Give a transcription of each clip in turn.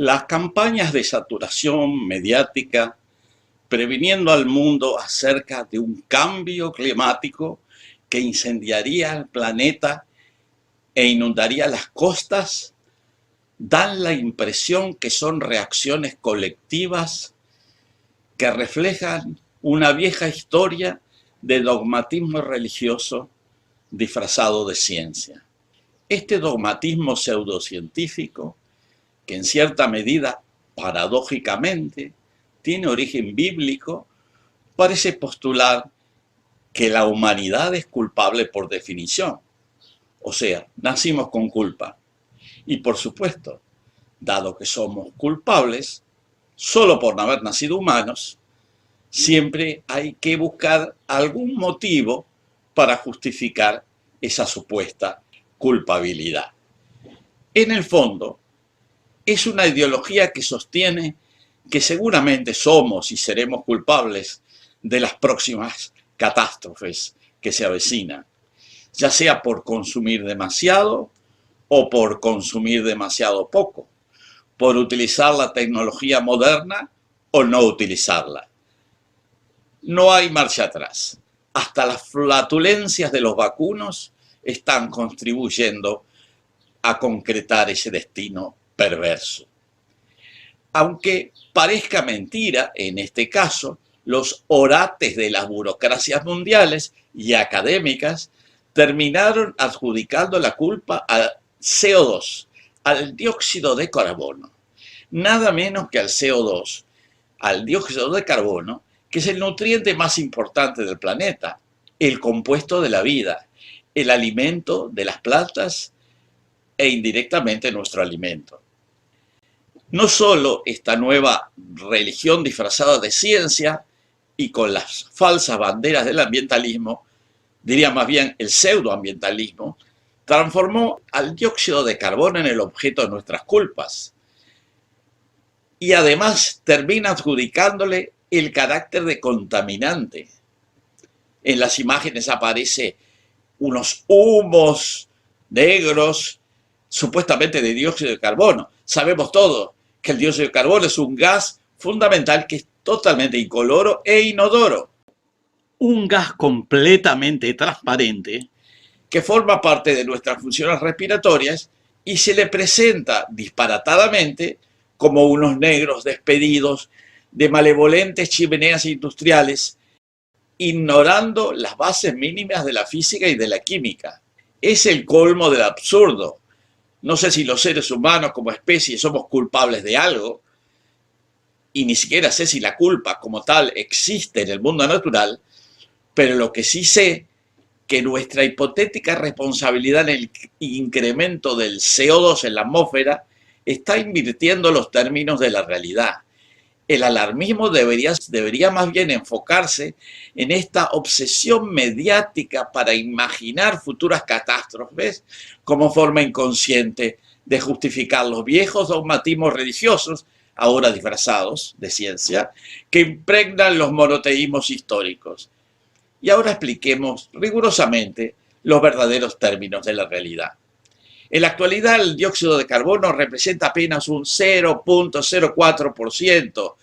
Las campañas de saturación mediática previniendo al mundo acerca de un cambio climático que incendiaría el planeta e inundaría las costas dan la impresión que son reacciones colectivas que reflejan una vieja historia de dogmatismo religioso disfrazado de ciencia. Este dogmatismo pseudocientífico, que en cierta medida, paradójicamente, tiene origen bíblico, parece postular que la humanidad es culpable por definición. O sea, nacimos con culpa. Y por supuesto, dado que somos culpables, solo por no haber nacido humanos, siempre hay que buscar algún motivo para justificar esa supuesta culpabilidad. En el fondo, es una ideología que sostiene que seguramente somos y seremos culpables de las próximas catástrofes que se avecinan, ya sea por consumir demasiado o por consumir demasiado poco, por utilizar la tecnología moderna o no utilizarla. No hay marcha atrás. Hasta las flatulencias de los vacunos están contribuyendo a concretar ese destino perverso. Aunque parezca mentira, en este caso, los orates de las burocracias mundiales y académicas terminaron adjudicando la culpa al CO2, al dióxido de carbono. Nada menos que al CO2, al dióxido de carbono, que es el nutriente más importante del planeta, el compuesto de la vida, el alimento de las plantas e indirectamente nuestro alimento. No solo esta nueva religión disfrazada de ciencia y con las falsas banderas del ambientalismo, diría más bien el pseudoambientalismo, transformó al dióxido de carbono en el objeto de nuestras culpas. Y además termina adjudicándole el carácter de contaminante. En las imágenes aparece unos humos negros, supuestamente de dióxido de carbono. Sabemos todos que el dióxido de carbono es un gas fundamental que es totalmente incoloro e inodoro. Un gas completamente transparente que forma parte de nuestras funciones respiratorias y se le presenta disparatadamente como unos negros despedidos de malevolentes chimeneas industriales, ignorando las bases mínimas de la física y de la química. Es el colmo del absurdo. No sé si los seres humanos como especie somos culpables de algo, y ni siquiera sé si la culpa como tal existe en el mundo natural, pero lo que sí sé que nuestra hipotética responsabilidad en el incremento del CO2 en la atmósfera está invirtiendo los términos de la realidad. El alarmismo debería más bien enfocarse en esta obsesión mediática para imaginar futuras catástrofes como forma inconsciente de justificar los viejos dogmatismos religiosos, ahora disfrazados de ciencia, que impregnan los monoteísmos históricos. Y ahora expliquemos rigurosamente los verdaderos términos de la realidad. En la actualidad, el dióxido de carbono representa apenas un 0,04%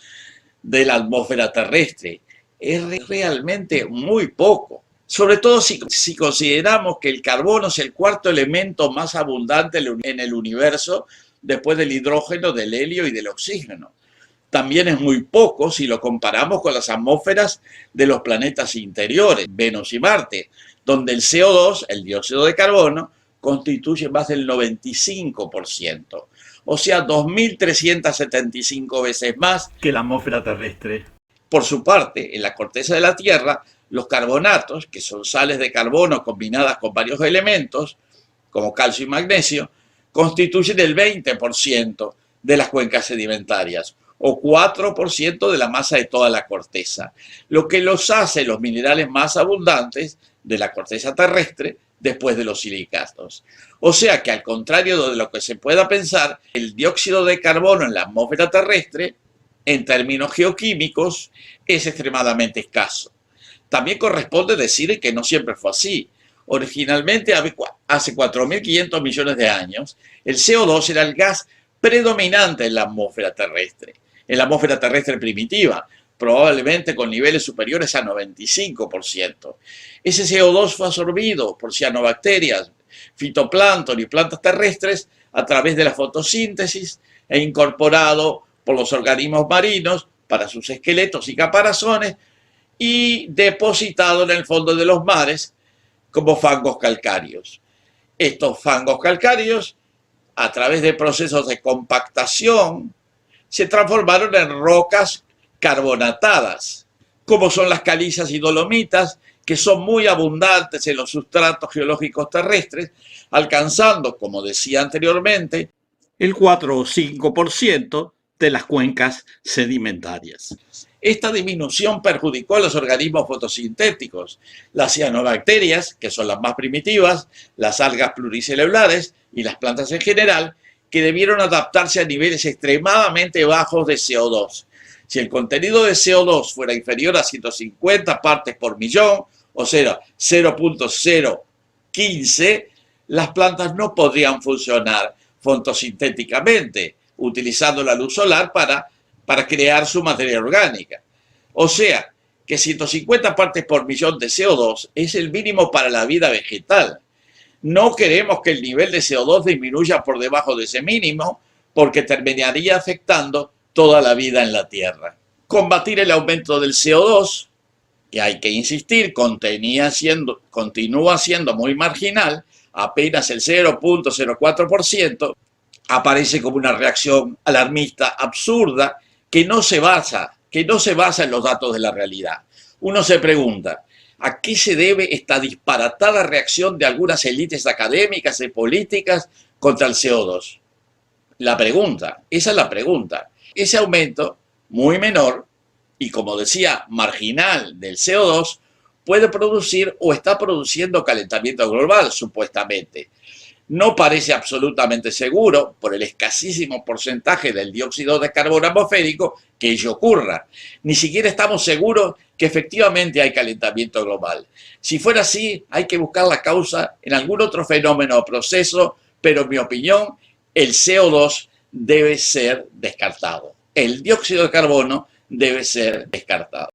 de la atmósfera terrestre. Es realmente muy poco, sobre todo si consideramos que el carbono es el cuarto elemento más abundante en el universo después del hidrógeno, del helio y del oxígeno. También es muy poco si lo comparamos con las atmósferas de los planetas interiores, Venus y Marte, donde el CO2, el dióxido de carbono, constituye más del 95%, o sea, 2.375 veces más que la atmósfera terrestre. Por su parte, en la corteza de la Tierra, los carbonatos, que son sales de carbono combinadas con varios elementos, como calcio y magnesio, constituyen el 20% de las cuencas sedimentarias, o 4% de la masa de toda la corteza, lo que los hace los minerales más abundantes de la corteza terrestre después de los silicatos. O sea que al contrario de lo que se pueda pensar, el dióxido de carbono en la atmósfera terrestre, en términos geoquímicos, es extremadamente escaso. También corresponde decir que no siempre fue así. Originalmente, hace 4.500 millones de años, el CO2 era el gas predominante en la atmósfera terrestre primitiva, probablemente con niveles superiores a 95%. Ese CO2 fue absorbido por cianobacterias, fitoplancton y plantas terrestres a través de la fotosíntesis e incorporado por los organismos marinos para sus esqueletos y caparazones y depositado en el fondo de los mares como fangos calcáreos. Estos fangos calcáreos, a través de procesos de compactación, se transformaron en rocas carbonatadas, como son las calizas y dolomitas, que son muy abundantes en los sustratos geológicos terrestres, alcanzando, como decía anteriormente, el 4 o 5% de las cuencas sedimentarias. Esta disminución perjudicó a los organismos fotosintéticos, las cianobacterias, que son las más primitivas, las algas pluricelulares y las plantas en general, que debieron adaptarse a niveles extremadamente bajos de CO2. Si el contenido de CO2 fuera inferior a 150 partes por millón, o sea, 0.015, las plantas no podrían funcionar fotosintéticamente, utilizando la luz solar para crear su materia orgánica. O sea, que 150 partes por millón de CO2 es el mínimo para la vida vegetal. No queremos que el nivel de CO2 disminuya por debajo de ese mínimo, porque terminaría afectando toda la vida en la Tierra. Combatir el aumento del CO2, que hay que insistir, continúa siendo muy marginal, apenas el 0.04%, aparece como una reacción alarmista absurda que no se basa en los datos de la realidad. Uno se pregunta, ¿a qué se debe esta disparatada reacción de algunas élites académicas y políticas contra el CO2? Esa es la pregunta. Ese aumento, muy menor, y como decía, marginal del CO2, puede producir o está produciendo calentamiento global, supuestamente. No parece absolutamente seguro, por el escasísimo porcentaje del dióxido de carbono atmosférico, que ello ocurra. Ni siquiera estamos seguros que efectivamente hay calentamiento global. Si fuera así, hay que buscar la causa en algún otro fenómeno o proceso, pero en mi opinión, el CO2 debe ser descartado. El dióxido de carbono debe ser descartado.